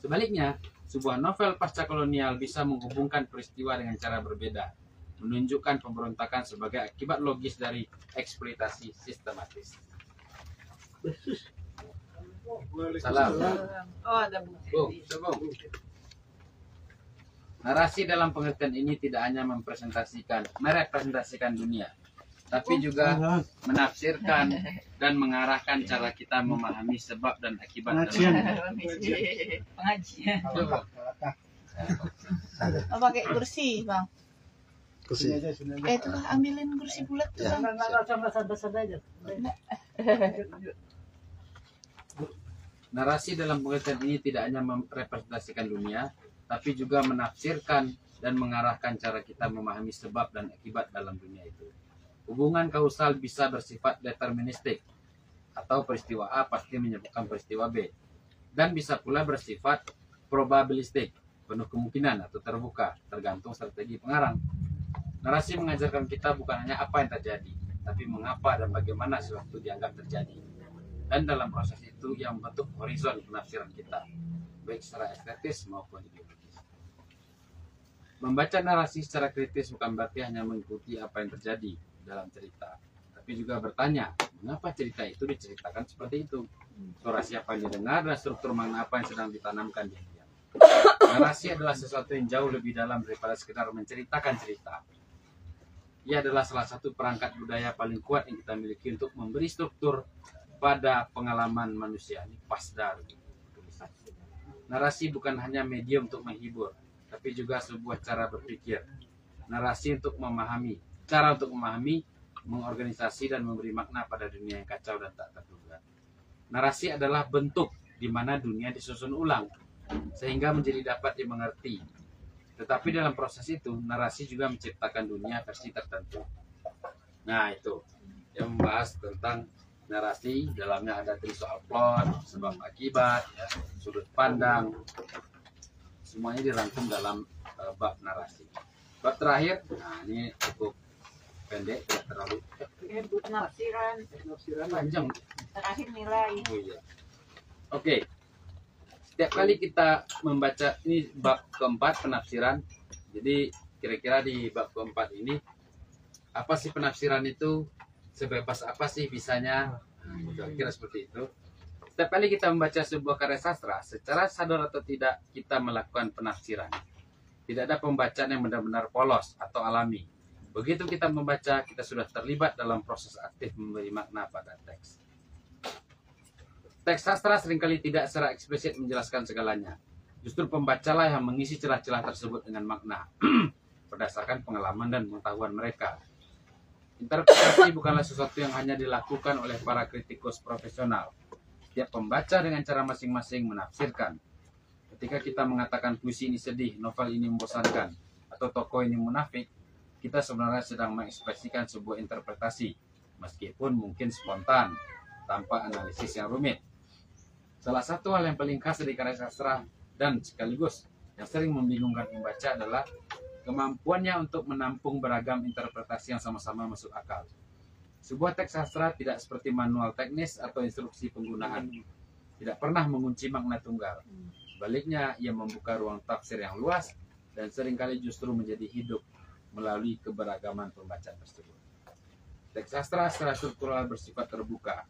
Sebaliknya, sebuah novel pasca kolonial bisa menghubungkan peristiwa dengan cara berbeda, menunjukkan pemberontakan sebagai akibat logis dari eksploitasi sistematis. Salam. Oh, ada bukti. Narasi dalam pengertian ini tidak hanya merepresentasikan dunia, tapi juga menafsirkan dan mengarahkan cara kita memahami sebab dan akibat dalam Pengajian. Oh, pakai kursi, Bang. Kursi. Itu ambilin kursi bulat tuh, Ya. Bang. Santai-santai aja. Narasi dalam pengertian ini tidak hanya merepresentasikan dunia, tapi juga menafsirkan dan mengarahkan cara kita memahami sebab dan akibat dalam dunia itu. Hubungan kausal bisa bersifat deterministik, atau peristiwa A pasti menyebabkan peristiwa B, dan bisa pula bersifat probabilistik, penuh kemungkinan atau terbuka, tergantung strategi pengarang. Narasi mengajarkan kita bukan hanya apa yang terjadi, tapi mengapa dan bagaimana sesuatu dianggap terjadi. Dan dalam proses itu yang membentuk horizon penafsiran kita, baik secara estetis maupun ideologis. Membaca narasi secara kritis bukan berarti hanya mengikuti apa yang terjadi dalam cerita, tapi juga bertanya, mengapa cerita itu diceritakan seperti itu? Narasi apa yang didengar dan struktur makna apa yang sedang ditanamkan di dia. Narasi adalah sesuatu yang jauh lebih dalam daripada sekedar menceritakan cerita. Ia adalah salah satu perangkat budaya paling kuat yang kita miliki untuk memberi struktur pada pengalaman manusia. Ini pasdar. Narasi bukan hanya medium untuk menghibur, tapi juga sebuah cara berpikir. Narasi untuk memahami, cara untuk memahami, mengorganisasi dan memberi makna pada dunia yang kacau dan tak terduga. Narasi adalah bentuk di mana dunia disusun ulang, sehingga menjadi dapat dimengerti. Tetapi dalam proses itu, narasi juga menciptakan dunia versi tertentu. Nah, itu yang membahas tentang narasi. Dalamnya ada tadi soal plot, sebab akibat, ya, sudut pandang. Semuanya dirangkum dalam bab narasi. Bab terakhir, nah ini cukup pendek, tidak terlalu Penafsiran. panjang. Terakhir nilai. Oh iya. Oke. Setiap kali kita membaca, ini bab keempat penafsiran. Jadi kira-kira di bab keempat ini, apa sih penafsiran itu? Sebebas apa sih bisanya? Kira-kira seperti itu. Setiap kali kita membaca sebuah karya sastra, secara sadar atau tidak kita melakukan penafsiran. Tidak ada pembacaan yang benar-benar polos atau alami. Begitu kita membaca, kita sudah terlibat dalam proses aktif memberi makna pada teks. Teks sastra seringkali tidak secara eksplisit menjelaskan segalanya. Justru pembacalah yang mengisi celah-celah tersebut dengan makna, berdasarkan pengalaman dan pengetahuan mereka. Interpretasi bukanlah sesuatu yang hanya dilakukan oleh para kritikus profesional. Setiap pembaca dengan cara masing-masing menafsirkan. Ketika kita mengatakan puisi ini sedih, novel ini membosankan, atau tokoh ini munafik, kita sebenarnya sedang mengekspresikan sebuah interpretasi, meskipun mungkin spontan, tanpa analisis yang rumit. Salah satu hal yang paling khas dari karya sastra dan sekaligus yang sering membingungkan pembaca adalah kemampuannya untuk menampung beragam interpretasi yang sama-sama masuk akal. Sebuah teks sastra tidak seperti manual teknis atau instruksi penggunaan. Tidak pernah mengunci makna tunggal. Sebaliknya, ia membuka ruang tafsir yang luas dan seringkali justru menjadi hidup melalui keberagaman pembacaan tersebut. Teks sastra secara struktural bersifat terbuka.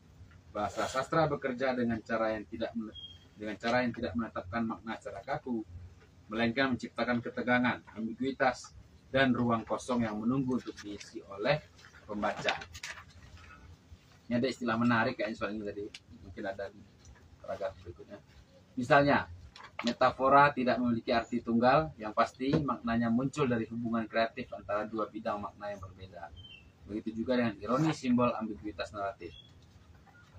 Bahasa sastra bekerja dengan cara yang tidak menetapkan makna secara kaku, melainkan menciptakan ketegangan, ambiguitas, dan ruang kosong yang menunggu untuk diisi oleh pembaca. Ini ada istilah menarik kayaknya soal ini tadi, mungkin ada di paragraf berikutnya. Misalnya, metafora tidak memiliki arti tunggal, yang pasti maknanya muncul dari hubungan kreatif antara dua bidang makna yang berbeda. Begitu juga dengan ironi, simbol, ambiguitas naratif.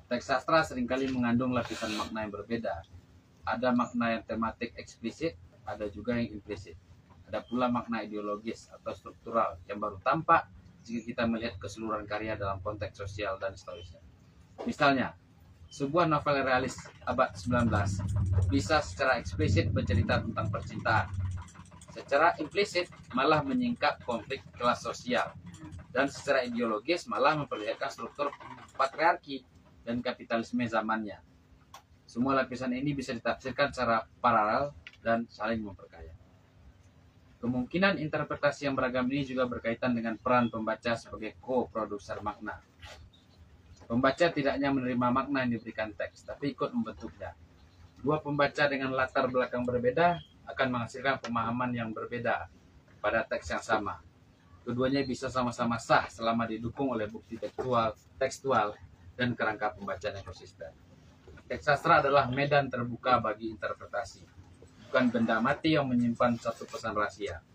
Teks sastra seringkali mengandung lapisan makna yang berbeda. Ada makna yang tematik eksplisit, ada juga yang implisit. Ada pula makna ideologis atau struktural yang baru tampak jika kita melihat keseluruhan karya dalam konteks sosial dan historisnya. Misalnya, sebuah novel realis abad 19 bisa secara eksplisit bercerita tentang percintaan. Secara implisit malah menyingkap konflik kelas sosial. Dan secara ideologis malah memperlihatkan struktur patriarki dan kapitalisme zamannya. Semua lapisan ini bisa ditafsirkan secara paralel dan saling memperkaya. Kemungkinan interpretasi yang beragam ini juga berkaitan dengan peran pembaca sebagai co-produser makna. Pembaca tidak hanya menerima makna yang diberikan teks, tapi ikut membentuknya. Dua pembaca dengan latar belakang berbeda akan menghasilkan pemahaman yang berbeda pada teks yang sama. Keduanya bisa sama-sama sah selama didukung oleh bukti tekstual dan kerangka pembacaan yang konsisten. Teks sastra adalah medan terbuka bagi interpretasi, bukan benda mati yang menyimpan satu pesan rahasia.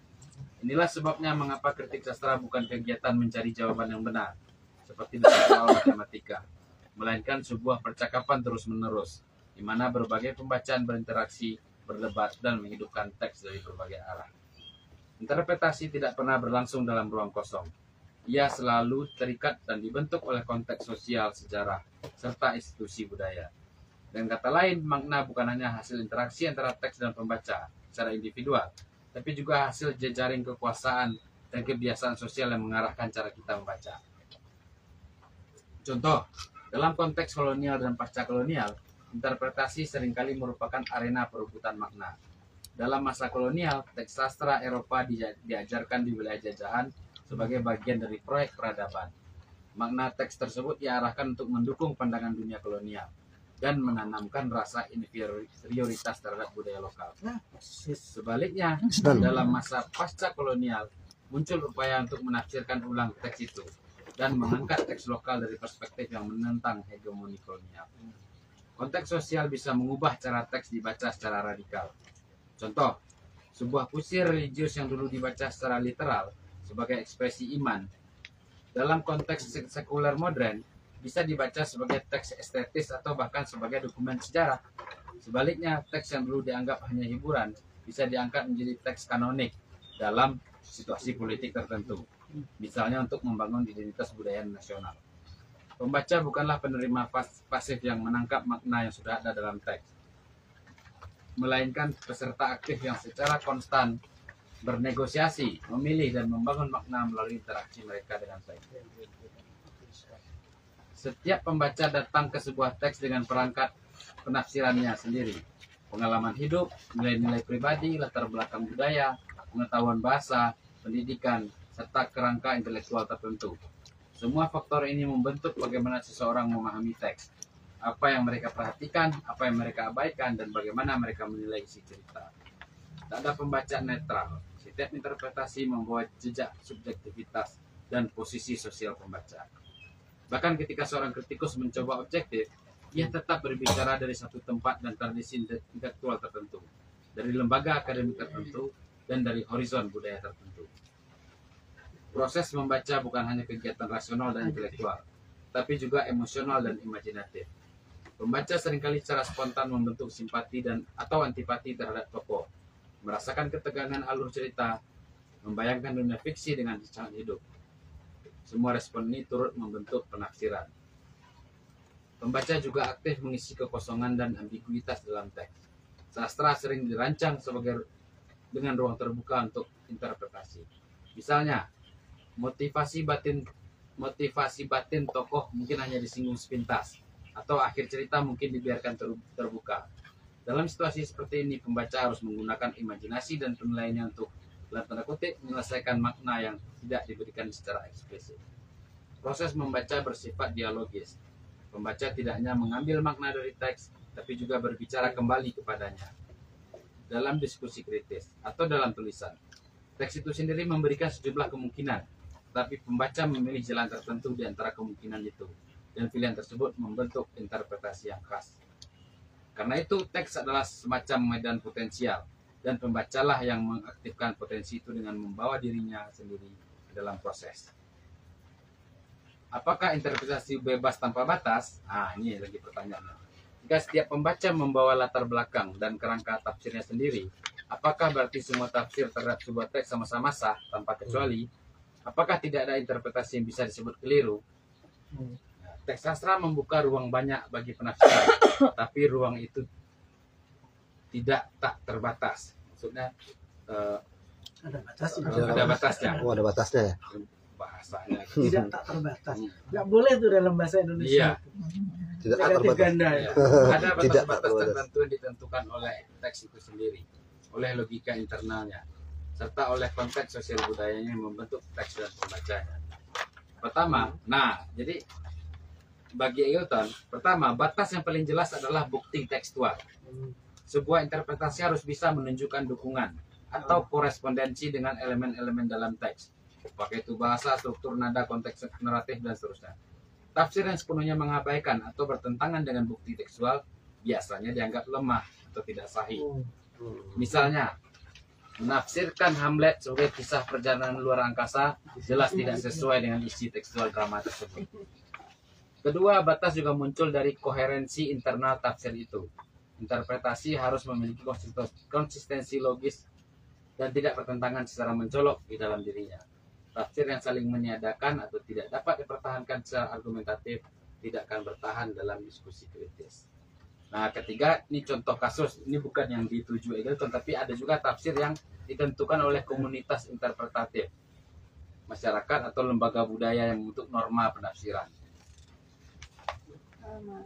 Inilah sebabnya mengapa kritik sastra bukan kegiatan mencari jawaban yang benar, seperti dalam soal matematika, melainkan sebuah percakapan terus-menerus, di mana berbagai pembacaan berinteraksi, berdebat, dan menghidupkan teks dari berbagai arah. Interpretasi tidak pernah berlangsung dalam ruang kosong. Ia selalu terikat dan dibentuk oleh konteks sosial, sejarah, serta institusi budaya. Dengan kata lain, makna bukan hanya hasil interaksi antara teks dan pembaca secara individual, tapi juga hasil jejaring kekuasaan dan kebiasaan sosial yang mengarahkan cara kita membaca. Contoh, Dalam konteks kolonial dan pasca kolonial, interpretasi seringkali merupakan arena perebutan makna. Dalam masa kolonial, teks sastra Eropa diajarkan di wilayah jajahan sebagai bagian dari proyek peradaban. Makna teks tersebut diarahkan untuk mendukung pandangan dunia kolonial dan menanamkan rasa inferioritas terhadap budaya lokal. Sebaliknya, dalam masa pasca kolonial, muncul upaya untuk menafsirkan ulang teks itu dan mengangkat teks lokal dari perspektif yang menentang hegemoni kolonial. Konteks sosial bisa mengubah cara teks dibaca secara radikal. Contoh, sebuah puisi religius yang dulu dibaca secara literal sebagai ekspresi iman, dalam konteks sekuler modern, bisa dibaca sebagai teks estetis atau bahkan sebagai dokumen sejarah. Sebaliknya, teks yang dulu dianggap hanya hiburan bisa diangkat menjadi teks kanonik dalam situasi politik tertentu. Misalnya untuk membangun identitas budaya nasional. Pembaca bukanlah penerima pasif yang menangkap makna yang sudah ada dalam teks, melainkan peserta aktif yang secara konstan bernegosiasi, memilih dan membangun makna melalui interaksi mereka dengan teks. Setiap pembaca datang ke sebuah teks dengan perangkat penafsirannya sendiri, pengalaman hidup, nilai-nilai pribadi, latar belakang budaya, pengetahuan bahasa, pendidikan, serta kerangka intelektual tertentu. Semua faktor ini membentuk bagaimana seseorang memahami teks, apa yang mereka perhatikan, apa yang mereka abaikan, dan bagaimana mereka menilai isi cerita. Tak ada pembaca netral. Setiap interpretasi membawa jejak subjektivitas dan posisi sosial pembaca. Bahkan ketika seorang kritikus mencoba objektif, ia tetap berbicara dari satu tempat dan tradisi intelektual tertentu, dari lembaga akademik tertentu, dan dari horizon budaya tertentu. Proses membaca bukan hanya kegiatan rasional dan intelektual, tapi juga emosional dan imajinatif. Pembaca seringkali secara spontan membentuk simpati dan atau antipati terhadap tokoh, merasakan ketegangan alur cerita, membayangkan dunia fiksi dengan sangat hidup. Semua respon ini turut membentuk penafsiran. Pembaca juga aktif mengisi kekosongan dan ambiguitas dalam teks. Sastra sering dirancang dengan ruang terbuka untuk interpretasi. Misalnya, motivasi batin tokoh mungkin hanya disinggung sepintas, atau akhir cerita mungkin dibiarkan terbuka. Dalam situasi seperti ini, pembaca harus menggunakan imajinasi dan penilaiannya untuk, dalam tanda kutip, menyelesaikan makna yang tidak diberikan secara eksplisit. Proses membaca bersifat dialogis. Pembaca tidak hanya mengambil makna dari teks, tapi juga berbicara kembali kepadanya dalam diskusi kritis atau dalam tulisan. Teks itu sendiri memberikan sejumlah kemungkinan, tapi pembaca memilih jalan tertentu di antara kemungkinan itu, dan pilihan tersebut membentuk interpretasi yang khas. Karena itu, teks adalah semacam medan potensial, dan pembacalah yang mengaktifkan potensi itu dengan membawa dirinya sendiri dalam proses. Apakah interpretasi bebas tanpa batas? Ini lagi pertanyaannya. Jika setiap pembaca membawa latar belakang dan kerangka tafsirnya sendiri, apakah berarti semua tafsir terhadap sebuah teks sama-sama sah tanpa kecuali? Apakah tidak ada interpretasi yang bisa disebut keliru? Teks sastra membuka ruang banyak bagi penafsiran, tapi ruang itu tak terbatas. Maksudnya Ada batasnya. ada batasnya. Oh, ada batasnya ya. Bahasanya. Tidak tak terbatas. Nggak boleh tuh dalam bahasa Indonesia. Iya. Tidak tak Negatif terbatas. ganda ya. Ya, ada Tidak batas-batas terbatas. tertentu yang ditentukan oleh teks itu sendiri, oleh logika internalnya, serta oleh konteks sosial budayanya yang membentuk teks dan pembacanya. Pertama, jadi bagi Eagleton, pertama, batas yang paling jelas adalah bukti tekstual. Sebuah interpretasi harus bisa menunjukkan dukungan atau korespondensi dengan elemen-elemen dalam teks, pakai itu bahasa, struktur, nada, konteks naratif, dan seterusnya. Tafsir yang sepenuhnya mengabaikan atau bertentangan dengan bukti tekstual biasanya dianggap lemah atau tidak sahih. Misalnya, menafsirkan Hamlet sebagai kisah perjalanan luar angkasa jelas tidak sesuai dengan isi tekstual drama tersebut. Kedua, batas juga muncul dari koherensi internal tafsir itu. Interpretasi harus memiliki konsistensi logis dan tidak bertentangan secara mencolok di dalam dirinya. Tafsir yang saling meniadakan atau tidak dapat dipertahankan secara argumentatif tidak akan bertahan dalam diskusi kritis. Nah, ketiga, ini contoh kasus, ini bukan yang dituju Eagleton, tapi ada juga tafsir yang ditentukan oleh komunitas interpretatif, masyarakat atau lembaga budaya yang membentuk norma penafsiran. sama.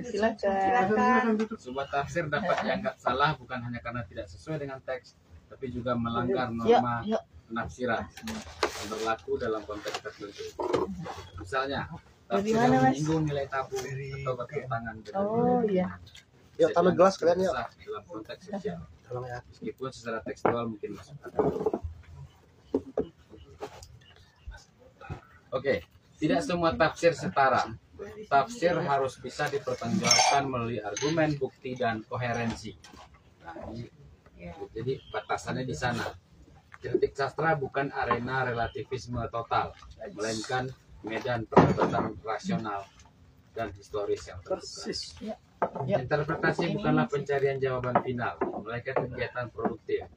Silakan. Sebuah tafsir dapat dianggap salah bukan hanya karena tidak sesuai dengan teks, tapi juga melanggar Yuk, norma yuk. penafsiran yang berlaku dalam konteks tertentu. Misalnya, Dari tafsir mana, yang Mas? menyinggung nilai tabu atau bertentangan dengan Oh iya. Yuk, taruh gelas kalian yuk. sah dalam konteks sosial, Tolong ya. meskipun secara tekstual mungkin masuk akal. Oke, tidak semua tafsir setara. Tafsir harus bisa dipertanggungjawabkan melalui argumen, bukti, dan koherensi. Nah, ini, jadi batasannya di sana. Kritik sastra bukan arena relativisme total, melainkan medan perdebatan rasional dan historis yang terbuka. Ya. Interpretasi bukanlah pencarian jawaban final, melainkan kegiatan produktif.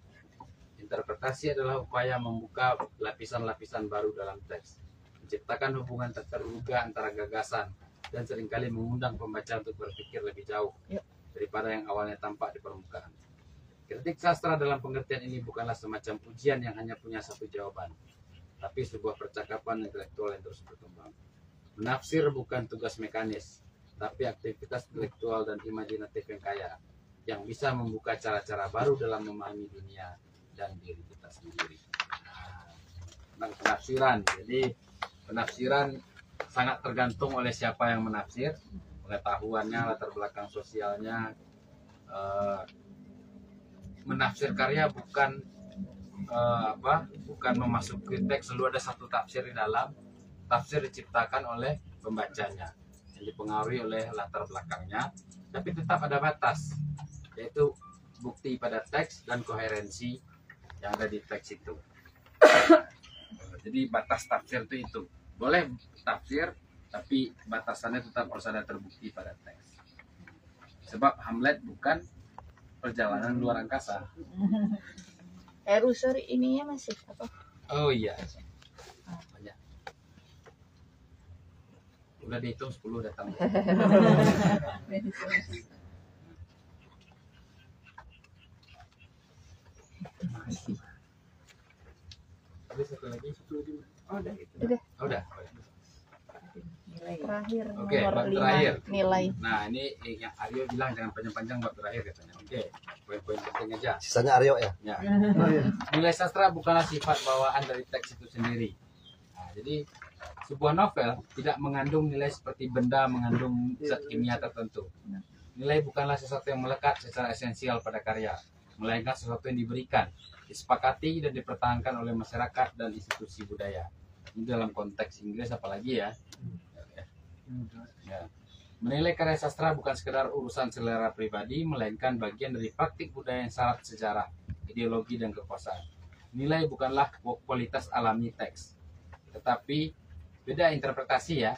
Interpretasi adalah upaya membuka lapisan-lapisan baru dalam teks, menciptakan hubungan tak terduga antara gagasan, dan seringkali mengundang pembaca untuk berpikir lebih jauh daripada yang awalnya tampak di permukaan. Kritik sastra dalam pengertian ini bukanlah semacam ujian yang hanya punya satu jawaban, tapi sebuah percakapan intelektual yang terus berkembang. Menafsir bukan tugas mekanis, tapi aktivitas intelektual dan imajinatif yang kaya, yang bisa membuka cara-cara baru dalam memahami dunia dan diri kita sendiri. Nah, penafsiran. Jadi penafsiran sangat tergantung oleh siapa yang menafsir, pengetahuannya, latar belakang sosialnya. Menafsir karya bukan bukan memasuki teks selalu ada satu tafsir di dalam. Tafsir diciptakan oleh pembacanya, yang dipengaruhi oleh latar belakangnya, tapi tetap ada batas, yaitu bukti pada teks dan koherensi yang ada di teks itu. Jadi batas tafsir itu boleh tafsir, tapi batasannya tetap harus ada terbukti pada teks. Sebab Hamlet bukan perjalanan luar angkasa. Sorry, ininya masih apa? Oh iya. Banyak. Udah dihitung 10 datang. Ada satu lagi. Oh, udah. Terakhir Oke, nomor bab 5 terakhir. nilai. Nah, ini yang Aryo bilang jangan panjang-panjang bab terakhir katanya. Oke, poin-poin penting aja. Sisanya Aryo ya. Ya. Nilai sastra bukanlah sifat bawaan dari teks itu sendiri. Nah, jadi sebuah novel tidak mengandung nilai seperti benda mengandung zat kimia tertentu. Nilai bukanlah sesuatu yang melekat secara esensial pada karya, melainkan sesuatu yang diberikan, disepakati dan dipertahankan oleh masyarakat dan institusi budaya. Ini dalam konteks Inggris apalagi ya. Ya. Menilai karya sastra bukan sekedar urusan selera pribadi, melainkan bagian dari praktik budaya yang syarat sejarah, ideologi, dan kekuasaan. Nilai bukanlah kualitas alami teks, tetapi beda interpretasi ya.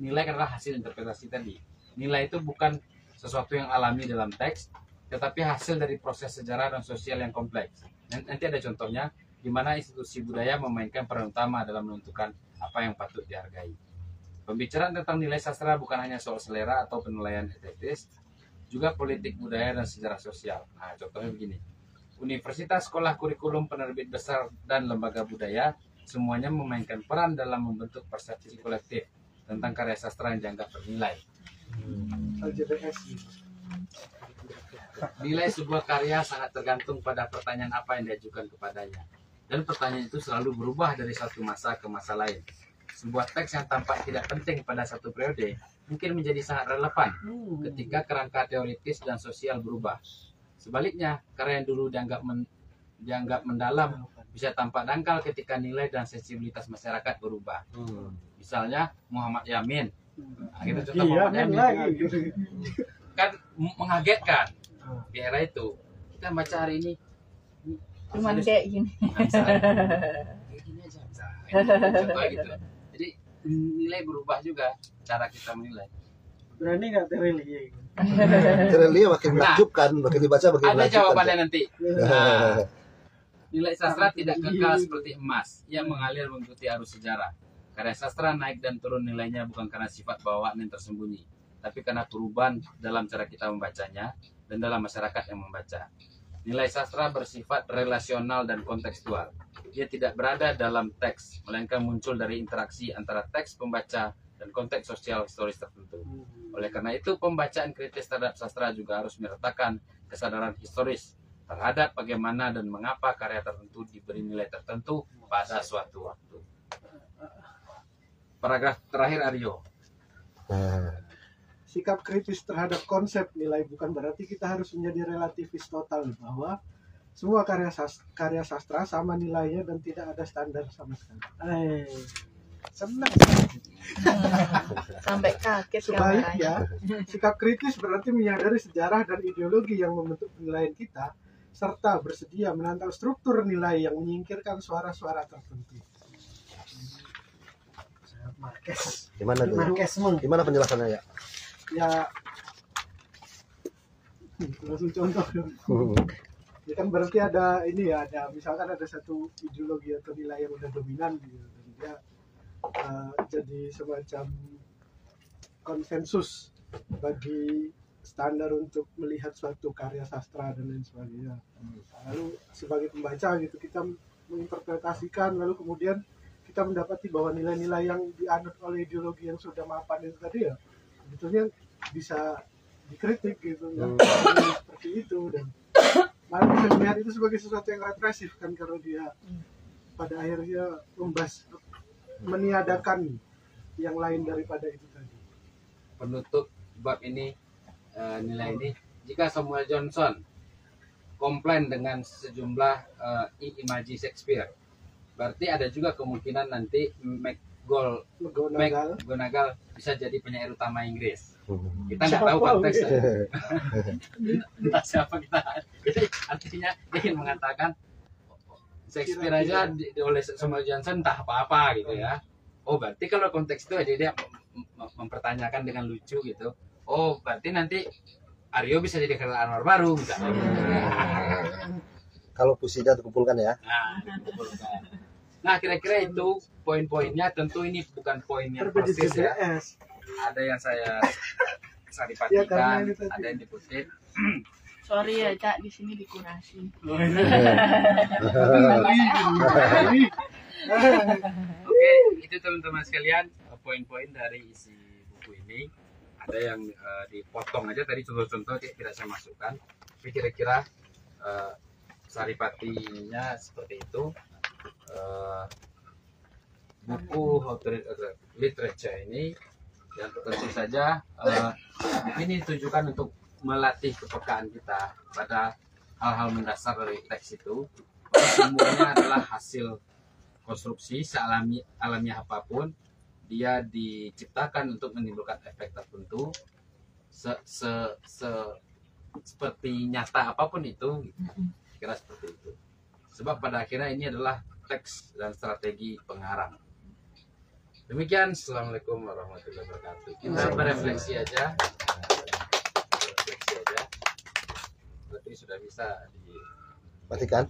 Nilai adalah hasil interpretasi tadi. Nilai itu bukan sesuatu yang alami dalam teks, tetapi hasil dari proses sejarah dan sosial yang kompleks. Nanti ada contohnya di mana institusi budaya memainkan peran utama dalam menentukan apa yang patut dihargai. Pembicaraan tentang nilai sastra bukan hanya soal selera atau penilaian estetis, juga politik budaya dan sejarah sosial. Nah, contohnya begini. Universitas, sekolah, kurikulum, penerbit besar, dan lembaga budaya semuanya memainkan peran dalam membentuk persepsi kolektif tentang karya sastra yang dianggap bernilai. LJBS. Nilai sebuah karya sangat tergantung pada pertanyaan apa yang diajukan kepadanya. Dan pertanyaan itu selalu berubah dari satu masa ke masa lain. Sebuah teks yang tampak tidak penting pada satu periode mungkin menjadi sangat relevan ketika kerangka teoritis dan sosial berubah. Sebaliknya, karya yang dulu dianggap mendalam bisa tampak dangkal ketika nilai dan sensibilitas masyarakat berubah. Misalnya Muhammad Yamin. Nah, kita contoh Muhammad Yamin kan mengagetkan di era itu. Kita baca hari ini Cuman kayak gini. kayak gini aja. Contohnya gitu. Jadi nilai berubah juga cara kita menilai. Berani nggak Tereli? Terelia makin menakjubkan, makin dibaca makin Ada menakjubkan. jawabannya nanti. Nah, nilai sastra tidak kekal seperti emas yang mengalir mengikuti arus sejarah. Karya sastra naik dan turun nilainya bukan karena sifat bawaan yang tersembunyi, tapi karena perubahan dalam cara kita membacanya dan dalam masyarakat yang membaca. Nilai sastra bersifat relasional dan kontekstual. Dia tidak berada dalam teks, melainkan muncul dari interaksi antara teks pembaca dan konteks sosial historis tertentu. Oleh karena itu, pembacaan kritis terhadap sastra juga harus menyertakan kesadaran historis terhadap bagaimana dan mengapa karya tertentu diberi nilai tertentu pada suatu waktu. Paragraf terakhir, Aryo. Sikap kritis terhadap konsep nilai bukan berarti kita harus menjadi relativis total bahwa semua karya sastra sama nilainya dan tidak ada standar sama sekali. Senang. Sampai kaget Sebaliknya, sikap kritis berarti menyadari sejarah dan ideologi yang membentuk penilaian kita, serta bersedia menantang struktur nilai yang menyingkirkan suara-suara tertentu. Marquez. Gimana tuh? Marquezme. Gimana penjelasannya ya? Ya, langsung contoh dong. Ya kan berarti ada ini ya, ada misalkan ada satu ideologi atau nilai yang udah dominan gitu, dan dia jadi semacam konsensus bagi standar untuk melihat suatu karya sastra dan lain sebagainya. Lalu sebagai pembaca gitu kita menginterpretasikan, lalu kemudian kita mendapati bahwa nilai-nilai yang dianut oleh ideologi yang sudah mapan itu tadi ya sebetulnya bisa dikritik gitu, seperti itu, dan malah bisa melihat itu sebagai sesuatu yang represif kan, karena dia pada akhirnya meniadakan yang lain daripada itu tadi. Penutup bab ini, nilai ini, jika Samuel Johnson komplain dengan sejumlah imaji Shakespeare, berarti ada juga kemungkinan nanti McGonagall bisa jadi penyair utama Inggris. Kita nggak tahu konteksnya. Entah siapa kita. Jadi artinya dia ingin mengatakan Shakespeare aja oleh Samuel Johnson entah apa-apa gitu ya. Oh berarti kalau konteks itu aja dia mempertanyakan dengan lucu gitu. Oh berarti nanti Aryo bisa jadi Khairil Anwar baru misalnya. Kalau puisinya dikumpulkan ya. Nah, dikumpulkan. Nah kira-kira itu poin-poinnya. Tentu ini bukan poin yang persis ya. Ada yang saya saripatikan, ada yang dikutip. Sorry ya Cak, di sini dikurasi. Oke, itu teman-teman sekalian poin-poin dari isi buku ini. Ada yang dipotong aja tadi contoh-contoh tidak saya masukkan. Tapi kira-kira saripatinya seperti itu. Buku How to Read Literature ini yang tentu saja ini ditujukan untuk melatih kepekaan kita pada hal-hal mendasar dari teks itu. Semuanya adalah hasil konstruksi alamiah apapun, dia diciptakan untuk menimbulkan efek tertentu seperti nyata apapun itu, kira seperti itu. Sebab pada akhirnya ini adalah teks dan strategi pengarang. Demikian, assalamualaikum warahmatullahi wabarakatuh. Kita berefleksi aja. Berarti sudah bisa Matikan.